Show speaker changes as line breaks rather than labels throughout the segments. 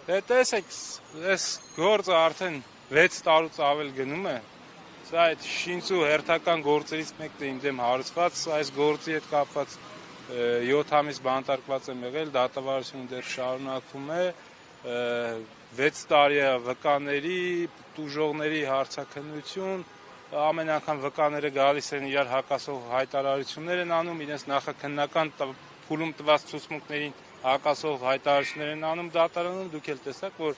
Դե տեսեք, այս գործը արդեն 6 տարուց ավել գնում է։ Սա այդ շինծու հերթական գործերից մեկն է իմ դեմ հարուցված, այս գործի հետ կապված 7 ամիս բանտարկված եմ եղել, դատավարությունը դեռ շարունակվում է, 6 տարի է վկաների, տուժողների հարցաքննություն, ամեն անգամ վկաները գալիս են իրար հակասող հայտարարություններ են անում, իրենց նախաքննական փուլում տված ցուցմունքներին հակասող հայտարարություններ են անում դատարանում, դուք էլ տեսաք, որ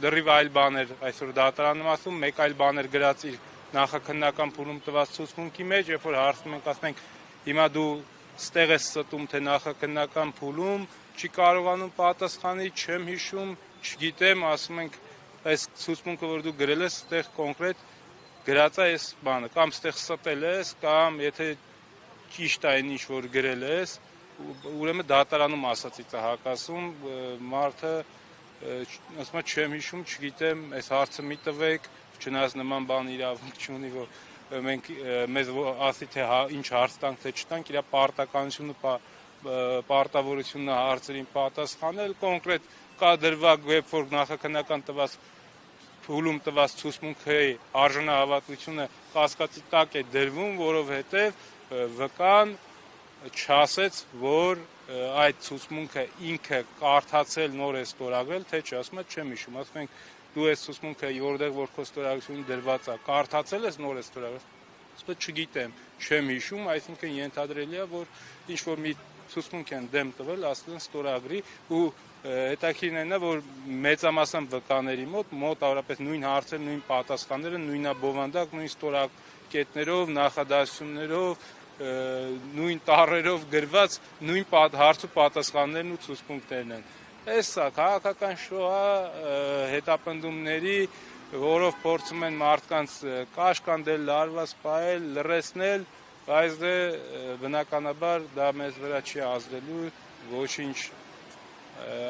լրիվ այլ բաներ այսօր դատարանում ասում, մեկ այլ բաներ գրած իր նախաքննական փուլում տված ցուցմունքի մեջ, երբ որ հարցնում ենք, ասում ենք, հիմա դու ստեղ ես ստում, թե նախաքննական փուլում, չի կարողանում պատասխանի, չեմ հիշում, չգիտեմ, ասում ենք, այս ցուցմունքը, որ դու գրել ես, ստեղ կոնկրետ գրած է այս բանը, կամ ստեղ ստել ես, կամ եթե ճիշտ է այն ինչ որ գրել ես, ուրեմն դատարանում ասածից է հակասում, մարդը ասում է չեմ հիշում, չգիտեմ, այս հարցը մի տվեք, չնայած նման բան իրավունք չունի, որ մենք մեզ ասի թե ինչ հարց տանք, թե չտանք, իր պարտականությունը, պարտավորությունը հարցերին պատասխանել, կոնկրետ կա դրվագ, երբ որ նախաքննական տված փուլում տված ցուցմունքի արժանահավատությունը կասկածի տակ է դրվում, որովհետև վկան չասեց, որ այդ ցուցմունքը ինքը կարդացել նոր է ստորագրել, թե չէ, ասում է չեմ հիշում, ասում ենք դու այս ցուցմունքը որտեղ որ քո ստորագրությունում դրված է, կարդացել ես նոր է ստորագրել, ասում է չգիտեմ, չեմ հիշում, այսինքն ենթադրելի է, որ ինչ որ մի ցուցմունք են դեմ տվել, ասել են ստորագրի ու հետաքրքիրն է, որ մեծամասամբ վկաների մոտ առապես նույն հարցեր, նույն պատասխանները, նույնաբովանդակ, նույն ստորակետներով, նախադասություններով, նույն տառերով գրված նույն հարց ու պատասխաններն ու ցուցմունքներն են։ Էսա քաղաքական շոա հետապնդումների, որով փորձում են մարդկանց կաշկանդել, լարված պահել, լռեցնել, բայց դե բնականաբար դա մեզ վրա չի ազդելու, ոչինչ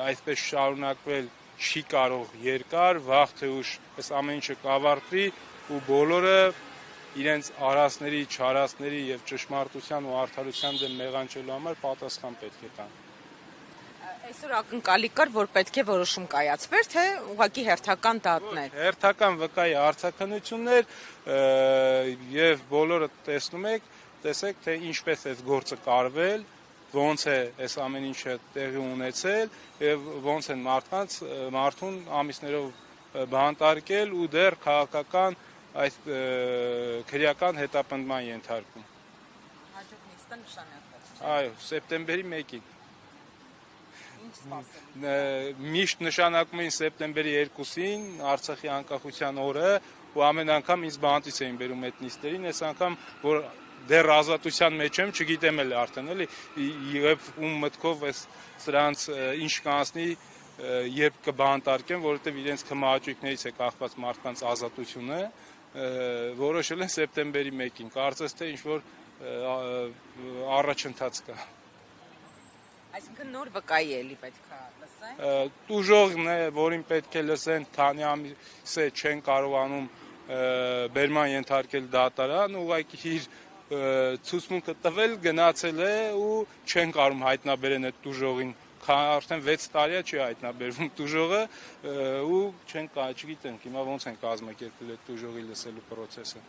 այսպես շարունակվել չի կարող երկար, վաղ թե ուշ այս ամեն ինչը կավարտվի ու բոլորը իրենց արածների, չարածների եւ ճշմարտության ու արդարության դեմ մեղանչելու համար պատասխան պետք է տան։
Այսօր ակնկալի կար, որ պետք է որոշում կայացվեր, թե ուղղակի հերթական դատներ։
Հերթական վկայի հարցաքննություններ եւ բոլորը տեսեք, թե ինչպես է գործը կարվել, ոնց է այս ամեն ինչը տեղի ունեցել եւ ոնց են մարդուն ամիսներով բանտարկել ու դեռ քաղաքական այս քրեական հետապնդման ենթարկում։
Հաջորդ նիստը նշանակված։
Այո, սեպտեմբերի 1-ին։
Ինչ սպասել։
Միշտ նշանակում էին սեպտեմբերի 2-ին, Արցախի անկախության օրը, ու ամեն անգամ ինձ բանտից էին բերում այդ նիստերին, այս անգամ որ դեռ ազատության մեջ եմ, չգիտեմ էլ արդեն, էլի, եւ ում մտքով էս սրանց ինչ կանցնի, երբ կբանտարկեն, որովհետեւ իրենց քմահաճույքներից է կախված մարդկանց ազատությունը, որոշել են սեպտեմբերի 1-ին, կարծես թե ինչ որ առաջընթաց կա։
Այսինքն նոր վկայի էլի պետք է լսեն։
Տուժողն է, որին պետք է լսեն, քանի ամիս է չեն կարողանում բերման ենթարկել դատարան, ուղղակի իր ցուցմունքը տվել, գնացել է ու չեն կարող հայտնաբերեն այդ տուժողին, արդեն 6 տարի է չի հայտնաբերվում տուժողը ու չգիտենք հիմա ոնց են կազմակերպել այդ տուժողի լսելու process-ը։